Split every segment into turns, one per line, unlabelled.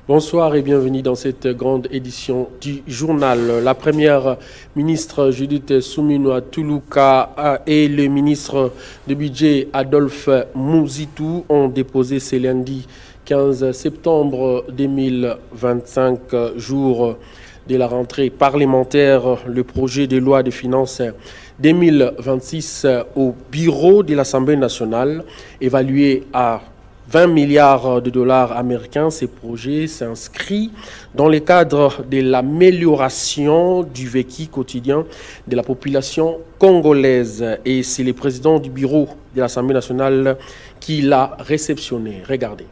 Bonsoir et bienvenue dans cette grande édition du journal. La première ministre Judith Suminwa Tuluka et le ministre du budget Adolphe Mouzitou ont déposé ce lundi 15 septembre 2025, jour de la rentrée parlementaire, le projet de loi de finances 2026 au bureau de l'Assemblée nationale, évalué à 20 milliards de dollars américains. Ces projets s'inscrivent dans le cadre de l'amélioration du vécu quotidien de la population congolaise. Et c'est le président du bureau de l'Assemblée nationale qui l'a réceptionné. Regardez.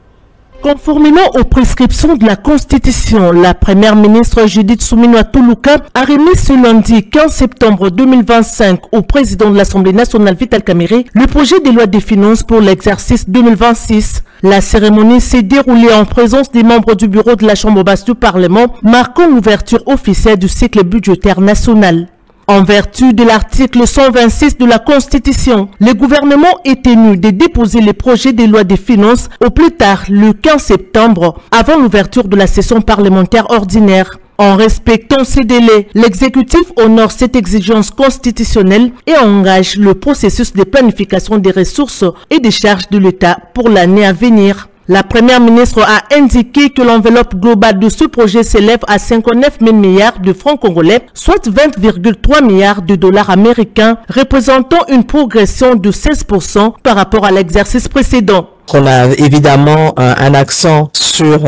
Conformément aux prescriptions de la Constitution, la première ministre Judith Suminwa Tuluka a remis ce lundi 15 septembre 2025 au président de l'Assemblée nationale Vital Kamerhe le projet de loi des finances pour l'exercice 2026. La cérémonie s'est déroulée en présence des membres du bureau de la Chambre basse du Parlement, marquant l'ouverture officielle du cycle budgétaire national. En vertu de l'article 126 de la Constitution, le gouvernement est tenu de déposer les projets de loi des finances au plus tard le 15 septembre, avant l'ouverture de la session parlementaire ordinaire. En respectant ces délais, l'exécutif honore cette exigence constitutionnelle et engage le processus de planification des ressources et des charges de l'État pour l'année à venir. La première ministre a indiqué que l'enveloppe globale de ce projet s'élève à 59 000 milliards de francs congolais, soit 20,3 milliards de dollars américains, représentant une progression de 16% par rapport à l'exercice précédent.
On a évidemment un accent sur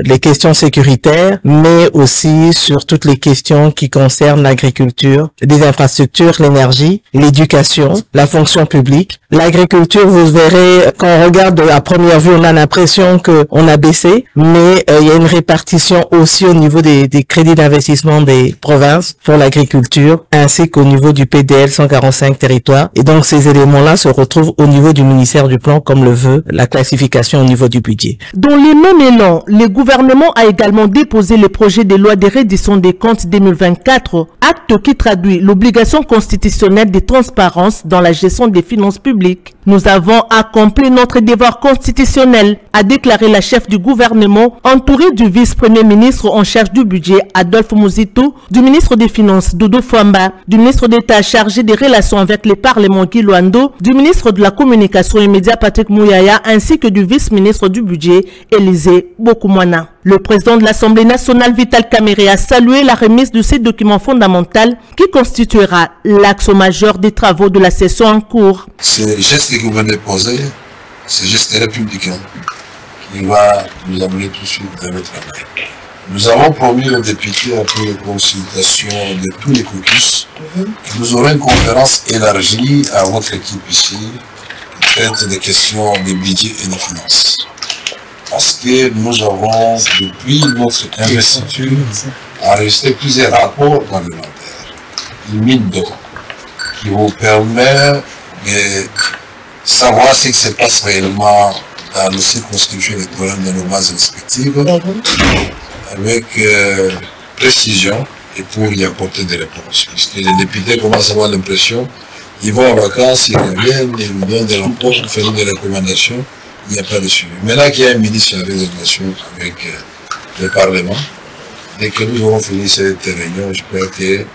les questions sécuritaires, mais aussi sur toutes les questions qui concernent l'agriculture, les infrastructures, l'énergie, l'éducation, la fonction publique. L'agriculture, vous verrez, quand on regarde à première vue, on a l'impression qu'on a baissé, mais il y a une répartition aussi au niveau des crédits d'investissement des provinces pour l'agriculture, ainsi qu'au niveau du PDL 145 territoires. Et donc ces éléments-là se retrouvent au niveau du ministère du Plan, comme le veut la classification au niveau du budget.
Dans les mêmes élans, le gouvernement a également déposé le projet de loi de reddition des comptes 2024, acte qui traduit l'obligation constitutionnelle de transparence dans la gestion des finances publiques. Nous avons accompli notre devoir constitutionnel, a déclaré la chef du gouvernement, entourée du vice-premier ministre en charge du budget Adolphe Mouzitou, du ministre des Finances Doudou Famba, du ministre d'État chargé des relations avec les parlements Guy Luando, du ministre de la Communication et Médias Patrick Mouyaya, ainsi que du vice-ministre du budget Élisée Bokoumwana. Le président de l'Assemblée nationale Vital Kamerhe a salué la remise de ces documents fondamentaux qui constituera l'axe majeur des travaux de la session en cours.
Ce geste que vous venez de poser, ce geste républicain qui va nous amener tout de suite à notre travail. Nous avons promis aux députés, après les consultations de tous les caucus, que nous aurons une conférence élargie à votre équipe ici, qui traite des questions de budget et de finances. Parce que nous avons, depuis notre investiture, enregistré plusieurs rapports parlementaires, une mine d'eau, qui vous permet de savoir ce qui se passe réellement dans nos circonscriptions électorales de nos bases respectives, avec précision et pour y apporter des réponses. Puisque les députés commencent à avoir l'impression, ils vont en vacances, ils reviennent, ils nous donnent des rapports, ils font des recommandations. Il n'y a pas de suivi. Maintenant qu'il y a un ministre chargé des relations avec le Parlement, dès que nous aurons fini cette réunion, j'espère que,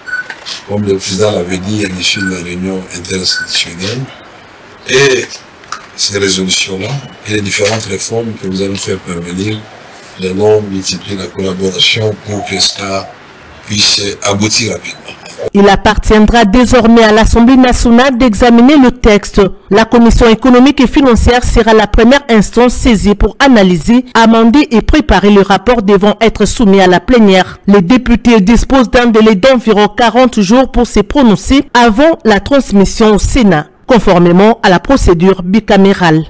comme le président l'avait dit à l'issue de la réunion interinstitutionnelle, et ces résolutions-là, et les différentes réformes que nous allons faire parvenir, nous allons multiplier la collaboration pour que cela puisse aboutir rapidement.
Il appartiendra désormais à l'Assemblée nationale d'examiner le texte. La Commission économique et financière sera la première instance saisie pour analyser, amender et préparer le rapport devant être soumis à la plénière. Les députés disposent d'un délai d'environ 40 jours pour se prononcer avant la transmission au Sénat, conformément à la procédure bicamérale.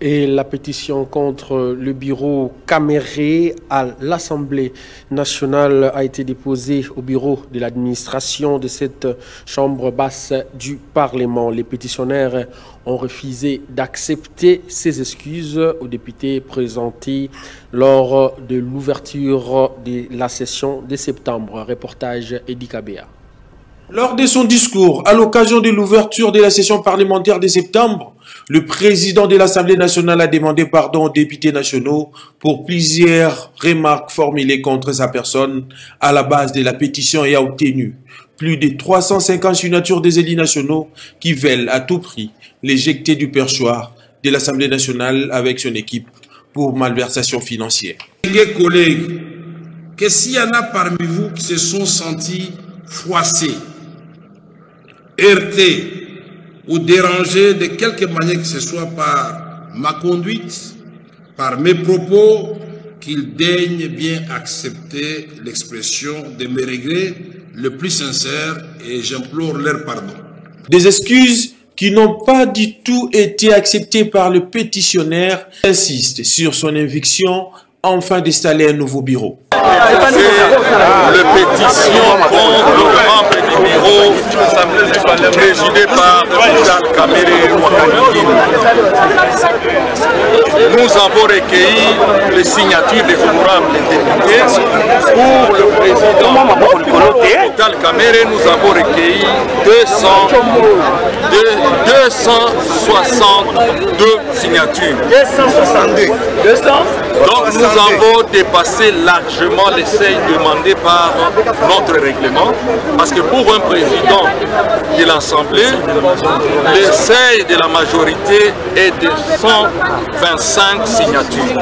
Et la pétition contre le bureau Kamerhe à l'Assemblée nationale a été déposée au bureau de l'administration de cette chambre basse du Parlement. Les pétitionnaires ont refusé d'accepter ces excuses aux députés présentés lors de l'ouverture de la session de septembre. Reportage Edi Kabea.
Lors de son discours à l'occasion de l'ouverture de la session parlementaire de septembre, Le président de l'Assemblée nationale a demandé pardon aux députés nationaux pour plusieurs remarques formulées contre sa personne à la base de la pétition et a obtenu plus de 350 signatures des élus nationaux qui veulent à tout prix l'éjecter du perchoir de l'Assemblée nationale avec son équipe pour malversation financière.
Collègues, que s'il y en a parmi vous qui se sont sentis froissés, heurtés ou dérangés de quelque manière que ce soit par ma conduite, par mes propos, qu'ils daignent bien accepter l'expression de mes regrets le plus sincère et j'implore leur pardon.
Des excuses qui n'ont pas du tout été acceptées par le pétitionnaire insiste sur son éviction afin d'installer un nouveau bureau.
Le pétition contre le membre du bureau présidé par Vital Kamerhe. Nous avons recueilli les signatures des honorables députés pour le président Vital Kamerhe. Nous avons recueilli 262 signatures. 200. Donc nous avons dépassé largement les seuils demandés par notre règlement, parce que pour un président de l'Assemblée, le seuil de la majorité est de 125 signatures.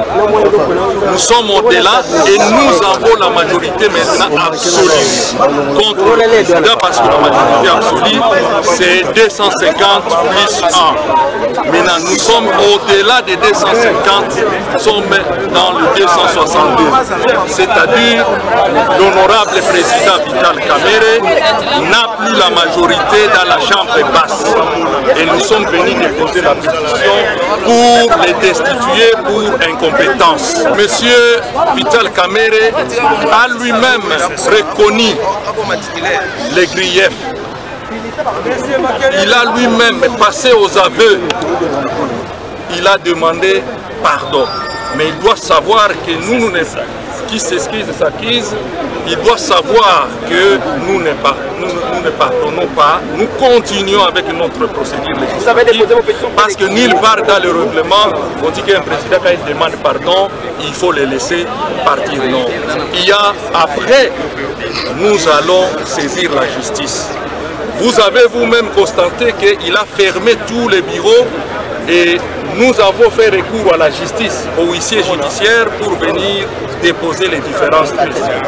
Nous sommes au-delà et nous avons la majorité maintenant absolue contre le président, parce que la majorité absolue c'est 250 plus 1. Maintenant nous sommes au-delà des 250, nous sommes dans le 262, c'est-à-dire l'honorable président Vital Kamerhe n'a plus la majorité dans la chambre basse. Et nous sommes venus déposer la pétition pour les destituer pour incompétence. Monsieur Vital Kamerhe a lui-même reconnu les griefs. Il a lui-même passé aux aveux. Il a demandé pardon. Mais il doit savoir que nous qui s'excuse s'accuse, il doit savoir que nous ne pardonnons pas, nous continuons avec notre procédure législative, parce que nulle part dans le règlement, on dit qu'un président quand il demande pardon, il faut le laisser partir. Non. Il y a après, nous allons saisir la justice. Vous avez vous-même constaté qu'il a fermé tous les bureaux et nous avons fait recours à la justice, au huissier judiciaire pour venir déposer les différentes questions.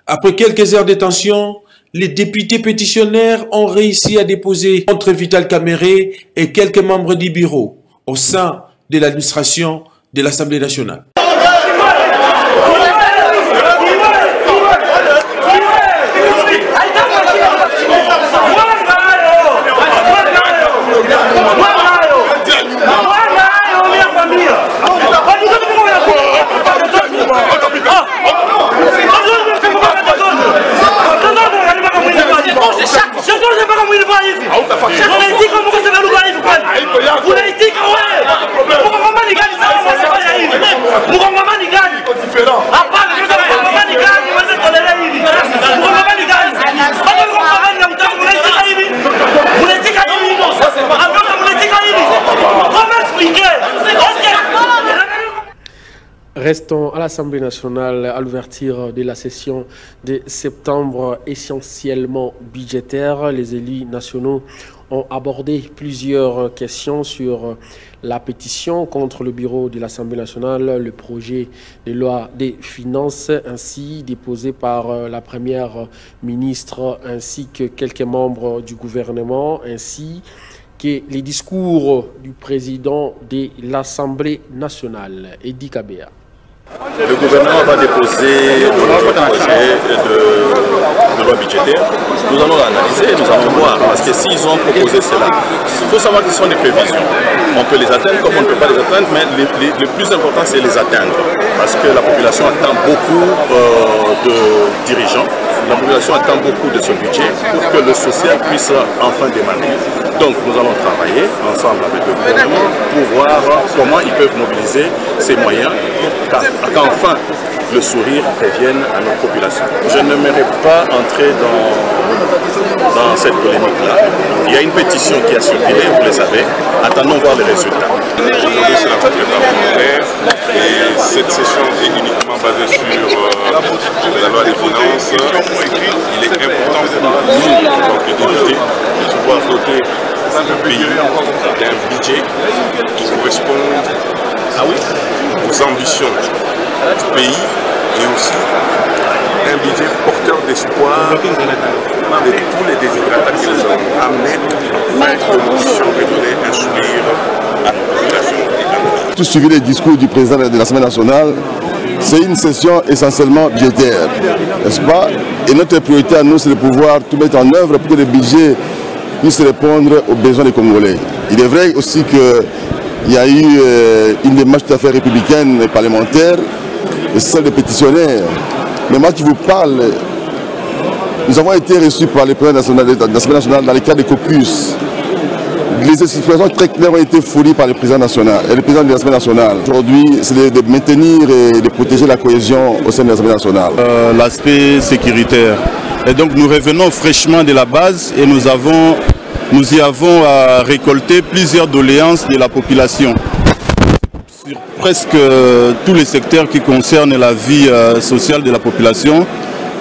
Après quelques heures de tension, les députés pétitionnaires ont réussi à déposer contre Vital Kamerhe et quelques membres du bureau au sein de l'administration de l'Assemblée nationale.
Restons à l'Assemblée nationale à l'ouverture de la session de septembre essentiellement budgétaire. Les élus nationaux ont abordé plusieurs questions sur la pétition contre le bureau de l'Assemblée nationale, le projet de loi des finances ainsi déposé par la première ministre ainsi que quelques membres du gouvernement, ainsi que les discours du président de l'Assemblée nationale, Edi Kabea.
Le gouvernement va déposer notre projet de loi budgétaire. Nous allons l'analyser, nous allons voir, parce que s'ils ont proposé cela, il faut savoir que ce sont des prévisions. On peut les atteindre comme on ne peut pas les atteindre, mais le plus important c'est les atteindre. Parce que la population attend beaucoup de dirigeants, la population attend beaucoup de ce budget pour que le social puisse enfin démarrer. Donc nous allons travailler ensemble avec le gouvernement pour voir comment ils peuvent mobiliser ces moyens qu'enfin le sourire revienne à notre population. Je n'aimerais pas entrer dans dans cette polémique-là. Il y a une pétition qui a circulé, vous le savez. Attendons voir les résultats.
Aujourd'hui, c'est la rentrée parlementaire et cette session est uniquement basée sur la loi des finances. Il est important pour nous, en tant que députés, de pouvoir doter le pays d'un budget qui correspond aux ambitions du pays et aussi un budget porteur d'espoir de tous les déshydratats qui nous ont amenés à une condition de donner un sourire à la population.
Tout suivi les discours du président de l'Assemblée nationale, c'est une session essentiellement budgétaire, n'est-ce pas? Et notre priorité à nous, c'est de pouvoir tout mettre en œuvre pour que le budget puisse répondre aux besoins des Congolais. Il est vrai aussi qu'il y a eu une démarche tout à fait républicaine et parlementaire, et celle des pétitionnaires. Mais moi qui vous parle, nous avons été reçus par le président de l'Assemblée nationale dans le cadre des caucus. Les explications très claires ont été fournies par le président national et le président de l'Assemblée nationale. Aujourd'hui, c'est de maintenir et de protéger la cohésion au sein de l'Assemblée nationale.
L'aspect sécuritaire. Et donc nous revenons fraîchement de la base et nous y avons récolté plusieurs doléances de la population. Sur presque tous les secteurs qui concernent la vie sociale de la population,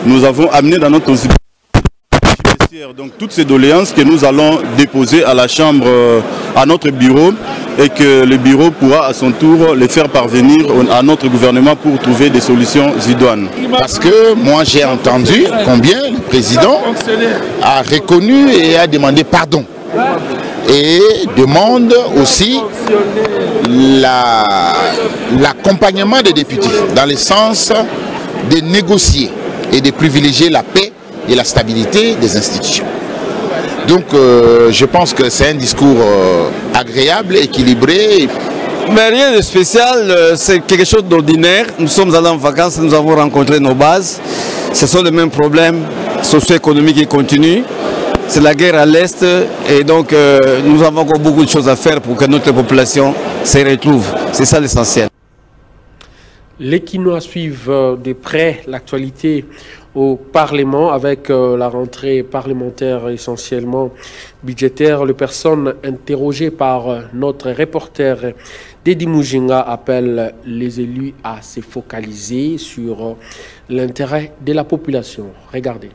nous avons amené dans notre donc toutes ces doléances que nous allons déposer à la Chambre, à notre bureau, et que le bureau pourra à son tour les faire parvenir à notre gouvernement pour trouver des solutions idoines.
Parce que moi j'ai entendu combien le président a reconnu et a demandé pardon. Et demande aussi l'accompagnement des députés dans le sens de négocier et de privilégier la paix et la stabilité des institutions. Donc je pense que c'est un discours agréable, équilibré.
Mais rien de spécial, c'est quelque chose d'ordinaire. Nous sommes allés en vacances, nous avons rencontré nos bases. Ce sont les mêmes problèmes socio-économiques qui continuent. C'est la guerre à l'Est et donc nous avons encore beaucoup de choses à faire pour que notre population se retrouve. C'est ça l'essentiel.
Les Quinois suivent de près l'actualité au Parlement avec la rentrée parlementaire essentiellement budgétaire. Les personnes interrogées par notre reporter Dédi Moujinga appellent les élus à se focaliser sur l'intérêt de la population. Regardez.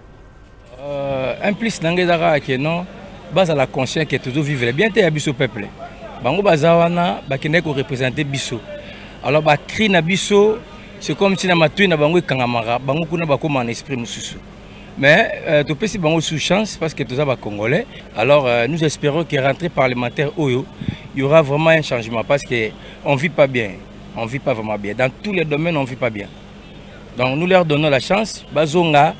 Un plus n'engagera que non, base à la conscience que toujours vivre bien t'es habitué au peuple. Bango bazawana bakine ko représenter biso. Alors ba cri na biso c'est comme si na matui na bango kangamara bango kuna bakoma en esprit mususu. Mais tout petit bango sous chance parce que tous ça congolais. Alors nous espérons que rentrée parlementaire oyo il y aura vraiment un changement parce que on vit pas bien, on vit pas vraiment bien dans tous les domaines on vit pas bien. Donc nous leur donnons la chance bazonga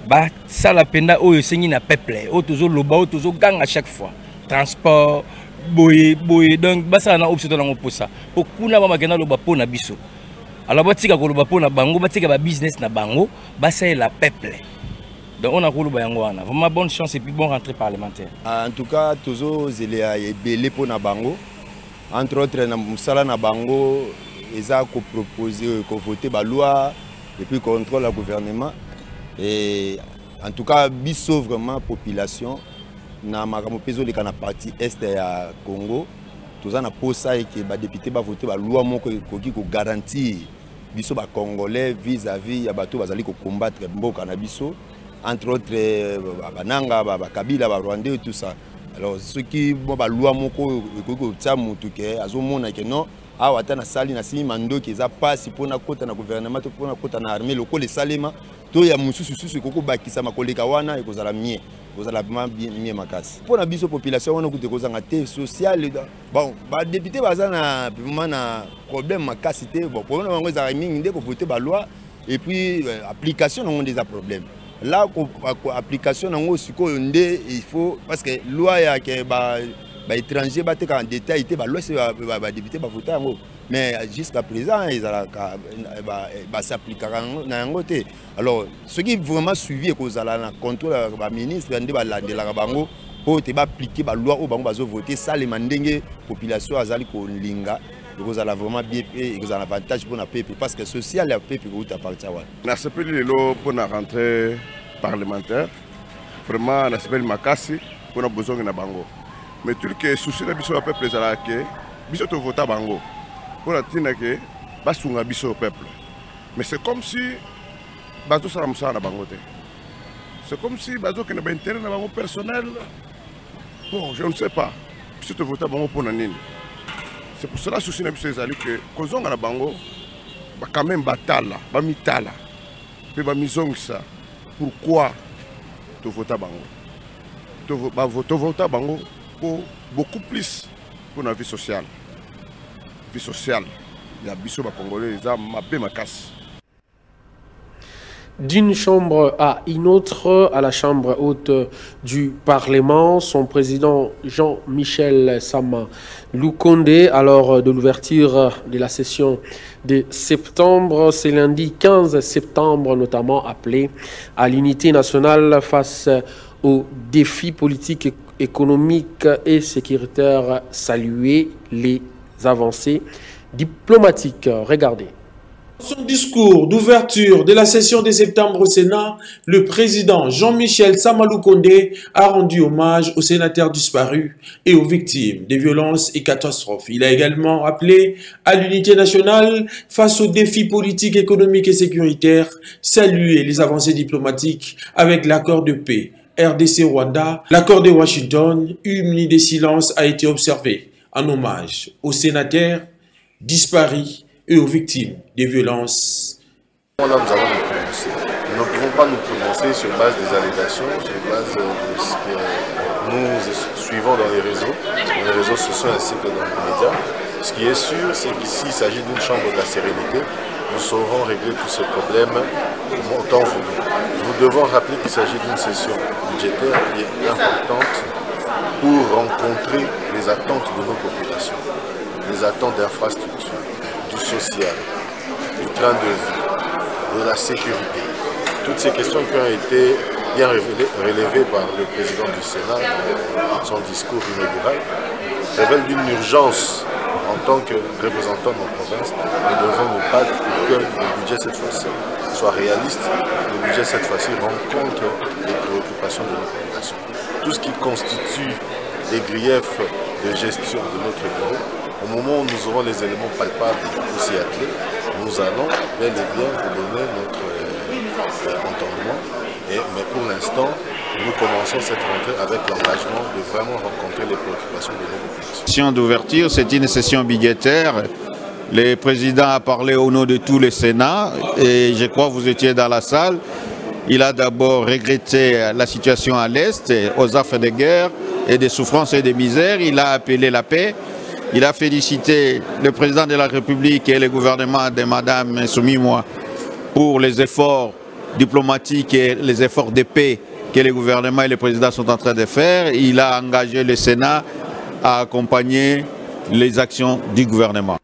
ba sala penda oyo sengi na peuple o toujours loba o toujours gang à chaque fois transport boye donc ba sala na option na ngoposa po kuna ba magena loba po na biso alors batika ko loba po na bango batika ba business na bango ba la peuple donc on a ko loba yango wana vraiment bonne chance et puis bon rentrée parlementaire.
En tout cas toujours zéléa ebelé po na bango entre autres na musala na bango eza ko proposer ko voter ba loi et puis contrôle le gouvernement. Et en tout cas, biso vraiment population na makambo pezo le kana partie est ya Congo, tous en a posa et que ba député ba voter ba loi moko koki ko garantir biso ba congolais vis-à-vis ya bato bazali ko combattre mboka na biso entre autres bananga ba Kabila ba Rwandais et tout ça. Alors ceux qui ba loi moko ko tsa mutu ke azomona ke non awa tana sali na simi mando ki za passe pona kota na gouvernement to pona kota na armée loko le salema to ya mususu koko bakisa makoleka wana ekozala mie kozala mie makasi pona biso population wana kute kozanga te social bon ba député baza na vraiment na problème makasi te bon problème bango za mingi nde ko voter ba loi et puis application nango des problèmes là ko application nango sikoyo nde il faut parce que loi ya ke ba étranger bateka en détail te ba loi c'est ba député ba voter yango mais jusqu'à présent ils s'appliquera na yango te. Alors ce qui vraiment suivi ekozala na contrôle ba ministre nde ba landela bango po te ba appliquer ba loi o bango bazo voter ça les mandenge population azali ko linga ekozala vraiment bien et ekozala avantage pour na peuple parce que social ya peuple ko ta partir wa
na sepeli lelo pour na rentrée parlementaire
vraiment na semaine makasi pour na besoin na bango. Mais tout que souci na biso peuple ezala ke biso to vota bango. Pour la tina que basunga biso peuple. Mais c'est comme si bazo sala musala na bango te. C'est comme si bazo que na ba intérêt na bango personnel. Bon, je ne sais pas. Biso to vota bango pour na nini. C'est pour cela souci na biso ezali que kozonga na bango ba quand même batala, ba mitala. Pe ba mizongisa. Pourquoi to vota bango? To vota bango pour beaucoup plus pour la vie sociale. Vie sociale. Il y a biso ba congolais les a mabé ma casse.
D'une chambre à une autre, à la chambre haute du Parlement, son président Jean-Michel Sama Lukonde, alors de l'ouverture de la session de septembre, c'est lundi 15 septembre notamment, appelé à l'unité nationale face aux défis politiques, économiques et sécuritaires, saluer les avancées diplomatiques. Regardez.
Son discours d'ouverture de la session de septembre au Sénat, le président Jean-Michel Sama Lukonde a rendu hommage aux sénateurs disparus et aux victimes des violences et catastrophes. Il a également appelé à l'unité nationale face aux défis politiques, économiques et sécuritaires, saluer les avancées diplomatiques avec l'accord de paix RDC-Rwanda. L'accord de Washington, une minute de silence a été observé en hommage aux sénateurs disparus et aux victimes des violences.
Là, nous allons nous prononcer. Nous ne pouvons pas nous prononcer sur base des allégations, sur base de ce que nous suivons dans les réseaux sociaux ainsi que dans les médias. Ce qui est sûr, c'est qu'ici, il s'agit d'une chambre de la sérénité. Nous saurons régler tous ces problèmes au temps voulu. Nous devons rappeler qu'il s'agit d'une session budgétaire qui est importante pour rencontrer les attentes de nos populations, les attentes d'infrastructures, du social, du train de vie, de la sécurité. Toutes ces questions qui ont été bien relevées par le président du Sénat dans son discours inaugural révèlent d'une urgence en tant que représentant de nos provinces. Nous devons nous battre pour que le budget cette fois-ci soit réaliste, le budget cette fois-ci rencontre les préoccupations de nos populations. Tout ce qui constitue les griefs de gestion de notre bureau, au moment où nous aurons les éléments palpables pour s'y atteler, nous allons bel et bien vous donner notre entendement. Mais pour l'instant, nous commençons cette rentrée avec l'engagement de vraiment rencontrer les préoccupations de nos populations.
La session d'ouverture, c'est une session budgétaire. Le président a parlé au nom de tous les Sénats et je crois que vous étiez dans la salle. Il a d'abord regretté la situation à l'Est, aux affres de guerre et des souffrances et des misères. Il a appelé la paix. Il a félicité le président de la République et le gouvernement de Mme Soumimwa pour les efforts diplomatiques et les efforts de paix que le gouvernement et le président sont en train de faire. Il a engagé le Sénat à accompagner les actions du gouvernement.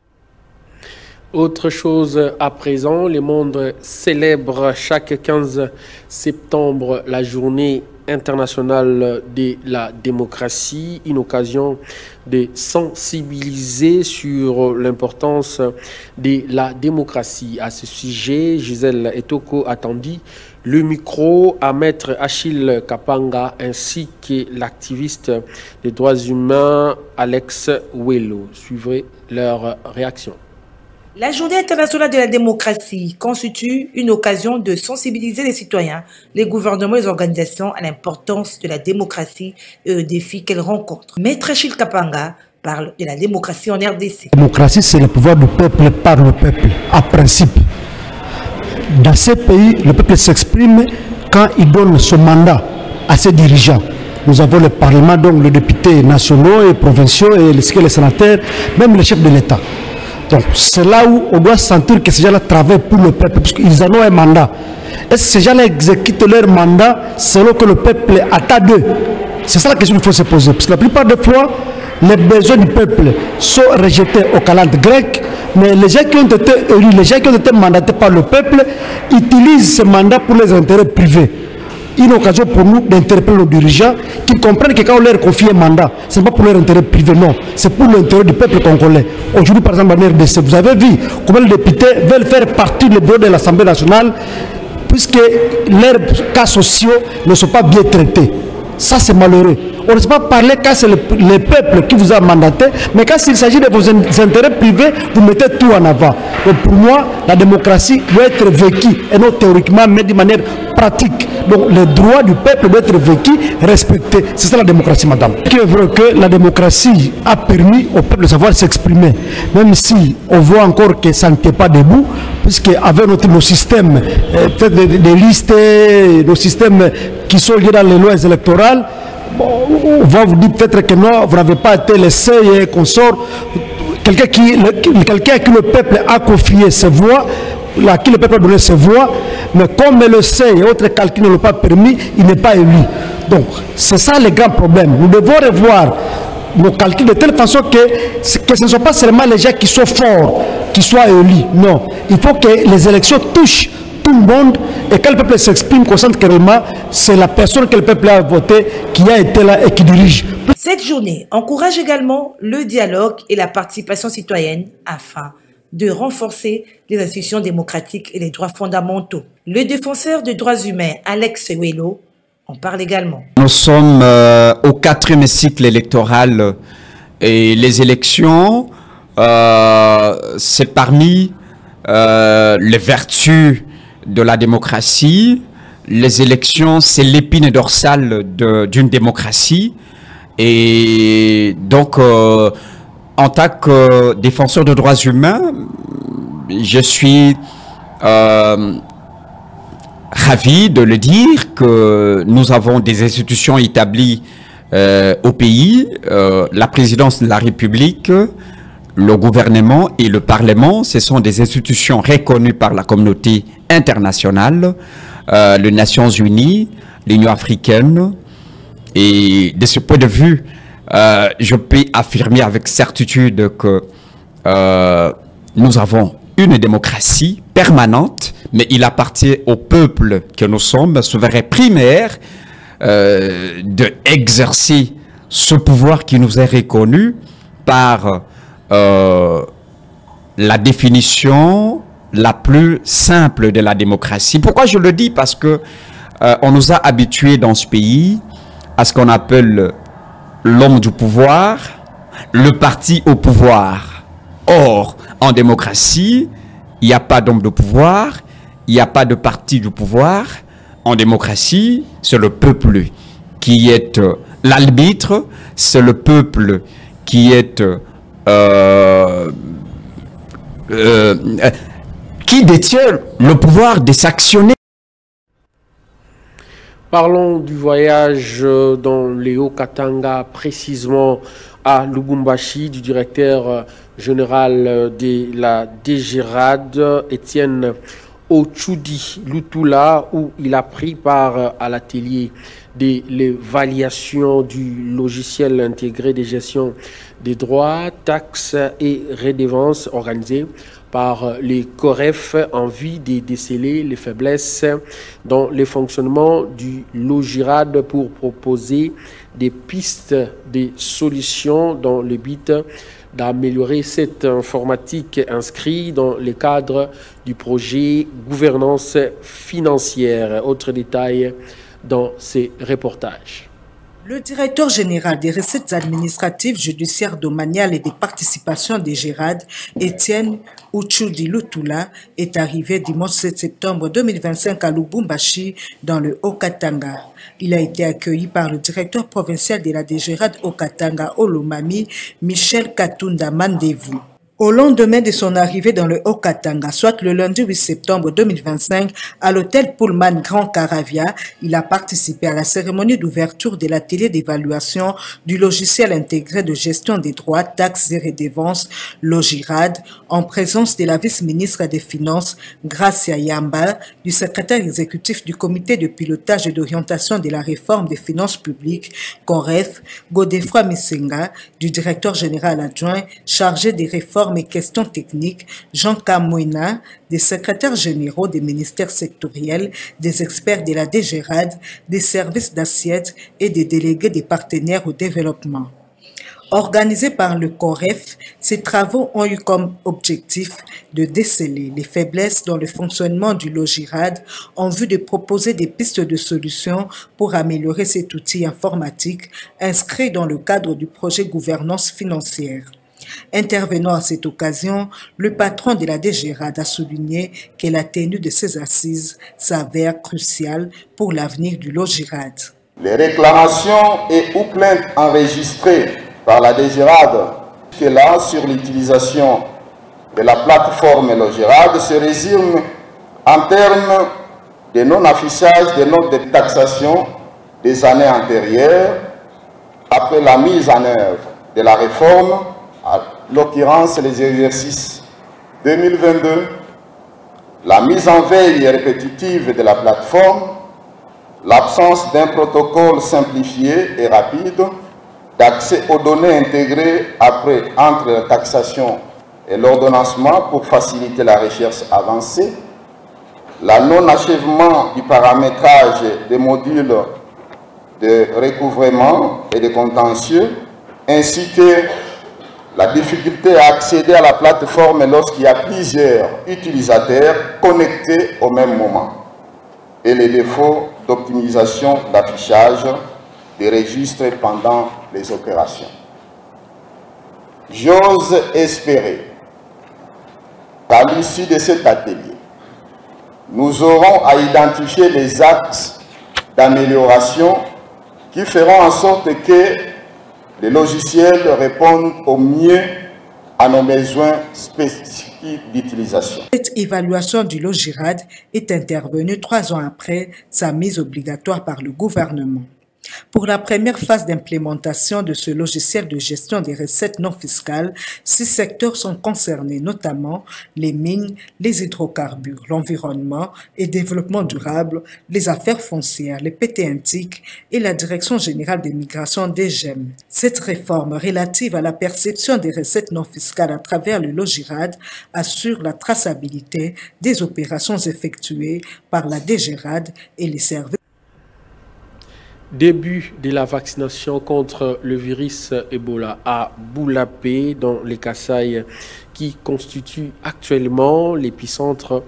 Autre chose à présent, le monde célèbre chaque 15 septembre la journée internationale de la démocratie, une occasion de sensibiliser sur l'importance de la démocratie. À ce sujet, Gisèle Etoko a tendu le micro à Maître Achille Kapanga ainsi que l'activiste des droits humains Alex Wello. Suivrez leur réaction.
La Journée internationale de la démocratie constitue une occasion de sensibiliser les citoyens, les gouvernements et les organisations à l'importance de la démocratie et aux défis qu'elle rencontre. Maître Achille Kapanga parle de la démocratie en RDC.
La démocratie, c'est le pouvoir du peuple par le peuple, à principe. Dans ces pays, le peuple s'exprime quand il donne son mandat à ses dirigeants. Nous avons le Parlement, donc les députés nationaux et provinciaux et les sénateurs, même les chefs de l'État. Donc c'est là où on doit sentir que ces gens-là travaillent pour le peuple, parce qu'ils en ont un mandat. Et ces gens-là exécutent leur mandat selon que le peuple attend d'eux. C'est ça la question qu'il faut se poser. Parce que la plupart des fois, les besoins du peuple sont rejetés aux calendes grecques, mais les gens qui ont été élus, les gens qui ont été mandatés par le peuple, utilisent ce mandat pour les intérêts privés. Une occasion pour nous d'interpeller nos dirigeants qui comprennent que quand on leur confie un mandat, ce n'est pas pour leur intérêt privé, non. C'est pour l'intérêt du peuple congolais. Aujourd'hui, par exemple, en RDC, vous avez vu comment les députés veulent faire partie du bureau de l'Assemblée nationale puisque leurs cas sociaux ne sont pas bien traités. Ça, c'est malheureux. On ne sait pas parler quand c'est le peuple qui vous a mandaté, mais quand il s'agit de vos intérêts privés, vous mettez tout en avant. Donc pour moi, la démocratie doit être vécue, et non théoriquement, mais de manière pratique. Donc les droits du peuple doivent être vécus, respectés. C'est ça la démocratie, madame. Il est vrai que la démocratie a permis au peuple de savoir s'exprimer, même si on voit encore que ça n'était pas debout, puisque avec nos systèmes, peut-être des listes, nos systèmes qui sont liés dans les lois électorales, bon, on va vous dire peut-être que non, vous n'avez pas été laissé et qu'on sort. Quelqu'un à qui le peuple a confié ses voix, à qui le peuple a donné ses voix, mais comme le sait et autres calculs ne l'ont pas permis, il n'est pas élu. Donc, c'est ça le grand problème. Nous devons revoir nos calculs de telle façon que ce ne sont pas seulement les gens qui sont forts, qui soient élus. Non, il faut que les élections touchent tout le monde et que le peuple s'exprime, consciente que réellement c'est la personne que le peuple a voté qui a été là et qui dirige.
Cette journée encourage également le dialogue et la participation citoyenne afin de renforcer les institutions démocratiques et les droits fondamentaux. Le défenseur des droits humains, Alex Welo, en parle également.
Nous sommes au 4e cycle électoral et les élections, c'est parmi les vertus de la démocratie. Les élections, c'est l'épine dorsale d'une démocratie. Et donc, en tant que défenseur de droits humains, je suis ravi de le dire que nous avons des institutions établies au pays, la présidence de la République, le gouvernement et le Parlement. Ce sont des institutions reconnues par la communauté internationale, les Nations Unies, l'Union africaine. Et de ce point de vue, je peux affirmer avec certitude que nous avons une démocratie permanente, mais il appartient au peuple que nous sommes, souverains primaires, d'exercer ce pouvoir qui nous est reconnu par la définition la plus simple de la démocratie. Pourquoi je le dis? Parce que on nous a habitués dans ce pays à ce qu'on appelle l'homme du pouvoir, le parti au pouvoir. Or, en démocratie, il n'y a pas d'homme de pouvoir, il n'y a pas de parti du pouvoir. En démocratie, c'est le peuple qui est l'arbitre, c'est le peuple qui est qui détient le pouvoir de s'actionner.
Parlons du voyage dans les Hauts-Katanga, précisément à Lubumbashi, du directeur général de la DGRAD, Étienne Ochudi Lutula, où il a pris part à l'atelier de l'évaluation du logiciel intégré de gestion des droits, taxes et redevances organisé par les COREF en vue de déceler les faiblesses dans le fonctionnement du Logirad pour proposer des pistes de solutions dans le but d'améliorer cette informatique inscrite dans le cadre du projet gouvernance financière. Autre détail dans ces reportages.
Le directeur général des recettes administratives, judiciaires, domaniales et des participations des GERAD, Étienne Ochudi Lutula, est arrivé dimanche 7 septembre 2025 à Lubumbashi, dans le Haut-Katanga. Il a été accueilli par le directeur provincial de la DGRAD Haut-Katanga, Olomami, Michel Katunda Mandevu. Au lendemain de son arrivée dans le Haut-Katanga, soit le lundi 8 septembre 2025, à l'hôtel Pullman Grand Caravia, il a participé à la cérémonie d'ouverture de l'atelier d'évaluation du logiciel intégré de gestion des droits, taxes et redevances, Logirad, en présence de la vice-ministre des Finances, Gracia Yamba, du secrétaire exécutif du comité de pilotage et d'orientation de la réforme des finances publiques, COREF, Godefroy Misenga, du directeur général adjoint chargé des réformes et questions techniques, Jean Kamouina, des secrétaires généraux des ministères sectoriels, des experts de la DGRAD, des services d'assiette et des délégués des partenaires au développement. Organisés par le COREF, ces travaux ont eu comme objectif de déceler les faiblesses dans le fonctionnement du Logirad en vue de proposer des pistes de solutions pour améliorer cet outil informatique inscrit dans le cadre du projet gouvernance financière. Intervenant à cette occasion, le patron de la DGRAD a souligné que la tenue de ces assises s'avère cruciale pour l'avenir du Logirad.
Les réclamations et ou plaintes enregistrées par la DGRAD là sur l'utilisation de la plateforme Logirad se résument en termes de non-affichage des notes de taxation des années antérieures après la mise en œuvre de la réforme, à l'occurrence les exercices 2022, la mise en veille répétitive de la plateforme, l'absence d'un protocole simplifié et rapide d'accès aux données intégrées entre la taxation et l'ordonnancement pour faciliter la recherche avancée, la non-achèvement du paramétrage des modules de recouvrement et de contentieux, ainsi que la difficulté à accéder à la plateforme lorsqu'il y a plusieurs utilisateurs connectés au même moment, et les défauts d'optimisation d'affichage des registres pendant les opérations. J'ose espérer qu'à l'issue de cet atelier, nous aurons à identifier les axes d'amélioration qui feront en sorte que les logiciels répondent au mieux à nos besoins spécifiques d'utilisation.
Cette évaluation du Logirad est intervenue 3 ans après sa mise obligatoire par le gouvernement. Pour la première phase d'implémentation de ce logiciel de gestion des recettes non fiscales, 6 secteurs sont concernés, notamment les mines, les hydrocarbures, l'environnement et développement durable, les affaires foncières, les PTNTIC et la Direction générale des migrations DGEM. Cette réforme relative à la perception des recettes non fiscales à travers le Logirad assure la traçabilité des opérations effectuées par la DGRAD et les services.
Début de la vaccination contre le virus Ebola à Boulapé, dans les Kasaï, qui constitue actuellement l'épicentre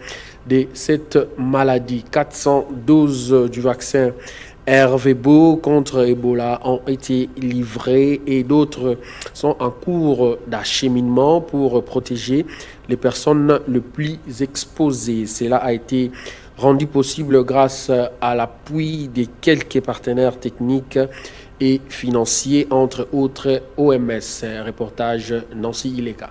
de cette maladie. 400 doses du vaccin RVBO contre Ebola ont été livrées et d'autres sont en cours d'acheminement pour protéger les personnes les plus exposées. Cela a été rendu possible grâce à l'appui de quelques partenaires techniques et financiers, entre autres OMS. Reportage Nancy Ileka.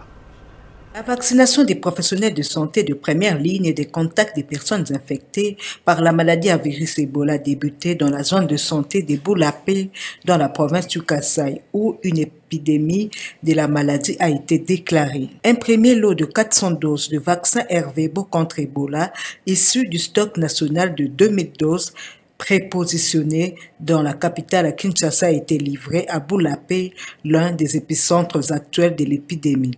La vaccination des professionnels de santé de première ligne et des contacts des personnes infectées par la maladie à virus Ebola débutait dans la zone de santé de Boulapé, dans la province du Kasaï, où une épidémie de la maladie a été déclarée. Un premier lot de 400 doses de vaccin RVBO contre Ebola, issu du stock national de 2000 doses, prépositionné dans la capitale à Kinshasa, a été livré à Boulapé, l'un des épicentres actuels de l'épidémie.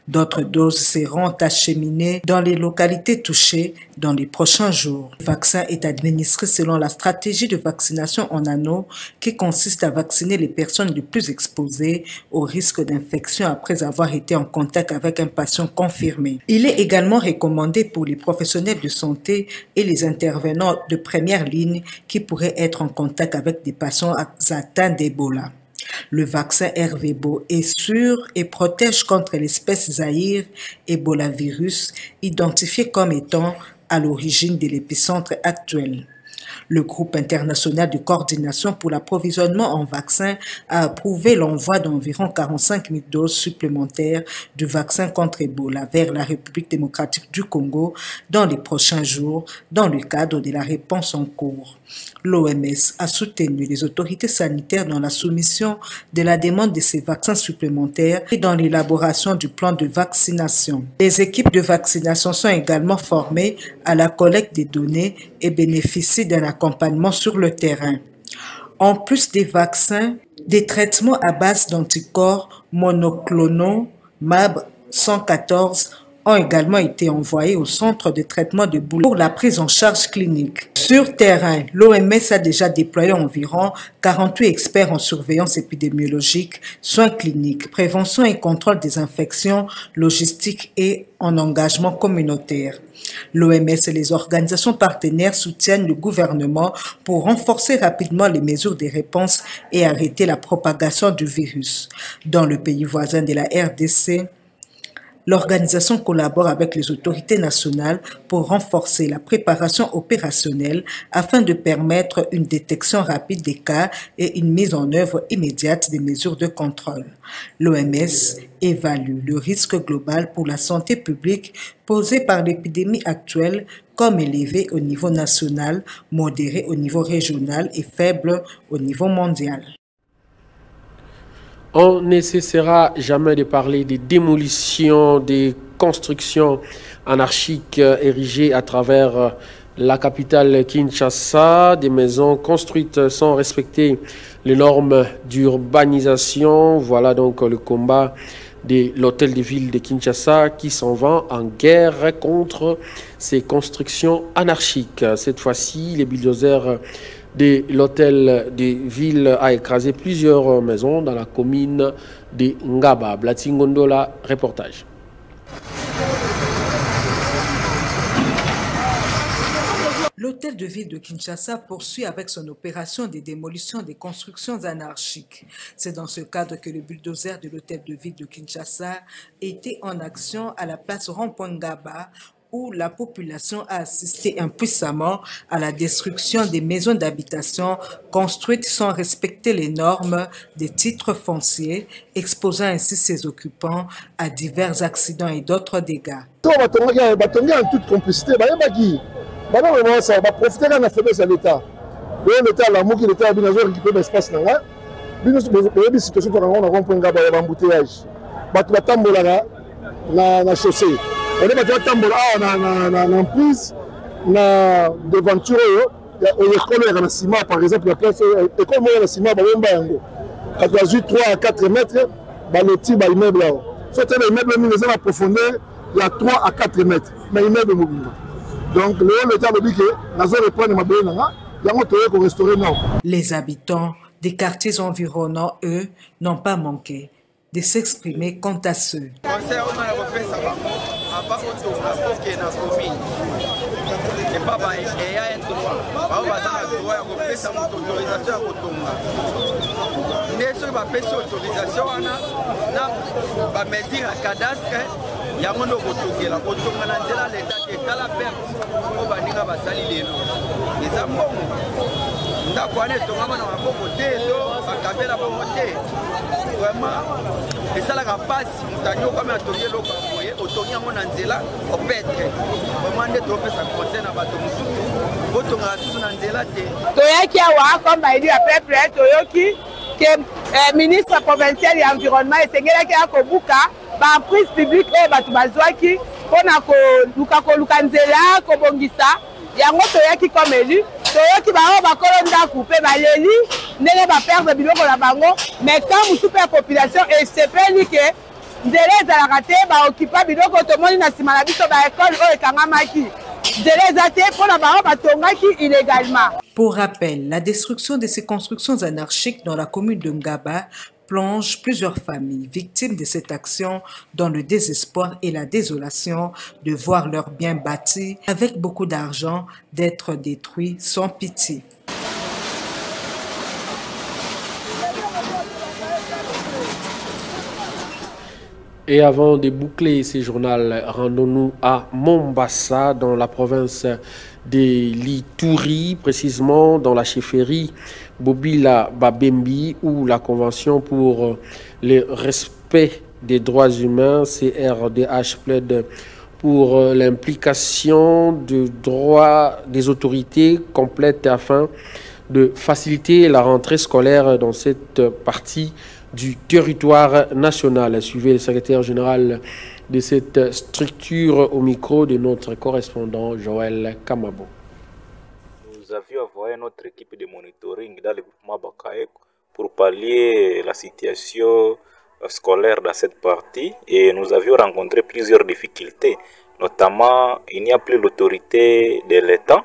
D'autres doses seront acheminées dans les localités touchées dans les prochains jours. Le vaccin est administré selon la stratégie de vaccination en anneau qui consiste à vacciner les personnes les plus exposées au risque d'infection après avoir été en contact avec un patient confirmé. Il est également recommandé pour les professionnels de santé et les intervenants de première ligne qui pourraient être en contact avec des patients atteints d'Ebola. Le vaccin RVBO est sûr et protège contre l'espèce Zaïre Ebola-virus, identifié comme étant à l'origine de l'épicentre actuel. Le groupe international de coordination pour l'approvisionnement en vaccins a approuvé l'envoi d'environ 45 000 doses supplémentaires de vaccin contre Ebola vers la République démocratique du Congo dans les prochains jours, dans le cadre de la réponse en cours. L'OMS a soutenu les autorités sanitaires dans la soumission de la demande de ces vaccins supplémentaires et dans l'élaboration du plan de vaccination. Les équipes de vaccination sont également formées à la collecte des données et bénéficient d'un accompagnement sur le terrain. En plus des vaccins, des traitements à base d'anticorps monoclonaux MAB 114 ont également été envoyés au centre de traitement de Boulapé pour la prise en charge clinique. Sur terrain, l'OMS a déjà déployé environ 48 experts en surveillance épidémiologique, soins cliniques, prévention et contrôle des infections, logistique et en engagement communautaire. L'OMS et les organisations partenaires soutiennent le gouvernement pour renforcer rapidement les mesures de réponse et arrêter la propagation du virus. Dans le pays voisin de la RDC, l'organisation collabore avec les autorités nationales pour renforcer la préparation opérationnelle afin de permettre une détection rapide des cas et une mise en œuvre immédiate des mesures de contrôle. L'OMS évalue le risque global pour la santé publique posé par l'épidémie actuelle comme élevé au niveau national, modéré au niveau régional et faible au niveau mondial.
On ne cessera jamais de parler des démolitions, des constructions anarchiques érigées à travers la capitale Kinshasa, des maisons construites sans respecter les normes d'urbanisation. Voilà donc le combat de l'hôtel de ville de Kinshasa qui s'en va en guerre contre ces constructions anarchiques. Cette fois-ci, les bulldozers de l'hôtel de ville a écrasé plusieurs maisons dans la commune de Ngaba. Blatingondola, reportage.
L'hôtel de ville de Kinshasa poursuit avec son opération de démolition des constructions anarchiques. C'est dans ce cadre que le bulldozer de l'hôtel de ville de Kinshasa était en action à la place Rond-Point Ngaba, où la population a assisté impuissamment à la destruction des maisons d'habitation construites sans respecter les normes des titres fonciers, exposant ainsi ses occupants à divers accidents et d'autres dégâts.
En toute complicité, ça va profiter de la faiblesse de l'État. L'État a l'amour qu'il était à bien récupérer l'espace. Il y a une situation où on a un embouteillage. Il y a la chaussée. On est en prise, na devanture, il y a l'école en ciment, par exemple, la place, l'école en ciment, il y a 3 à 4 mètres, le petit immeuble là. Soit l'immeuble mis en profondeur, il y a 3 à 4 mètres, mais l'immeuble mobile. Donc, l'État a dit que la zone est pleine de mabéna, il y a un hôtel pour restaurer.
Les habitants des quartiers environnants, eux, n'ont pas manqué de s'exprimer quant à ceux.
Et ça la passe, mutanyo comme atelier local moyen, otongi yango na nzela opetre. Vraiment nde to pesa conseil na bato mususu. Botonga susu na nzela te.
Toyaki awa comme ba élu à peuple toyoki que ministre provincial de l'environnement esengelaki akobuka ba prise publique e bato bazwaki pona ko luka ko luka nzela ko bongisa. Yango toyaki comme élu toyoki bango bakolo ndaku pe baleli ndenge baperdre biloko na bango mais quand super population esepeli ke nzela ezalaka te baokipa biloko tomoni na nsima na biso baekole oyo ekangamaki nzela eza te mpona bango batongaki illégalement.
Pour rappel, la destruction de ces constructions anarchiques dans la commune de Ngaba plonge plusieurs familles victimes de cette action dans le désespoir et la désolation de voir leurs biens bâtis avec beaucoup d'argent d'être détruits sans pitié.
Et avant de boucler ces journaux, rendons-nous à Mombasa, dans la province de l'Ituri, précisément dans la chefferie Bobila Babembi, où la Convention pour le respect des droits humains, CRDH, plaide pour l'implication de droits des autorités complètes afin de faciliter la rentrée scolaire dans cette partie du territoire national. Suivez le secrétaire général de cette structure au micro de notre correspondant Joël Kamabo.
Nous avions envoyé notre équipe de monitoring dans le groupement Bakaek pour pallier la situation scolaire dans cette partie et nous avions rencontré plusieurs difficultés. Notamment, il n'y a plus l'autorité de l'État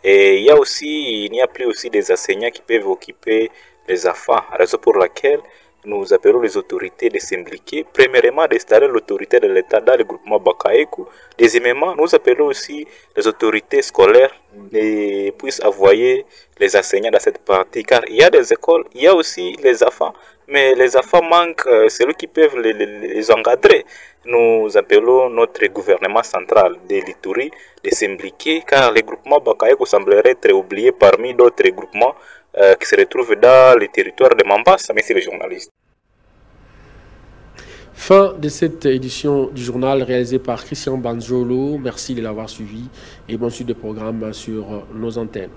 Et il n'y a plus aussi des enseignants qui peuvent occuper les enfants, raison pour laquelle nous appelons les autorités de s'impliquer. Premièrement, d'installer l'autorité de l'État dans le groupement Bakaeko. Deuxièmement, nous appelons aussi les autorités scolaires de puissent envoyer les enseignants dans cette partie, car il y a des écoles, il y a aussi les enfants, mais les enfants manquent celui qui peuvent les encadrer. Nous appelons notre gouvernement central de l'Ituri de s'impliquer, car le groupement Bakaeko semblerait être oublié parmi d'autres groupements qui se retrouvent dans le territoire de Mambasa. Merci les journalistes.
Fin de cette édition du journal réalisée par Christian Banjolo. Merci de l'avoir suivi et bonne suite de programme sur nos antennes.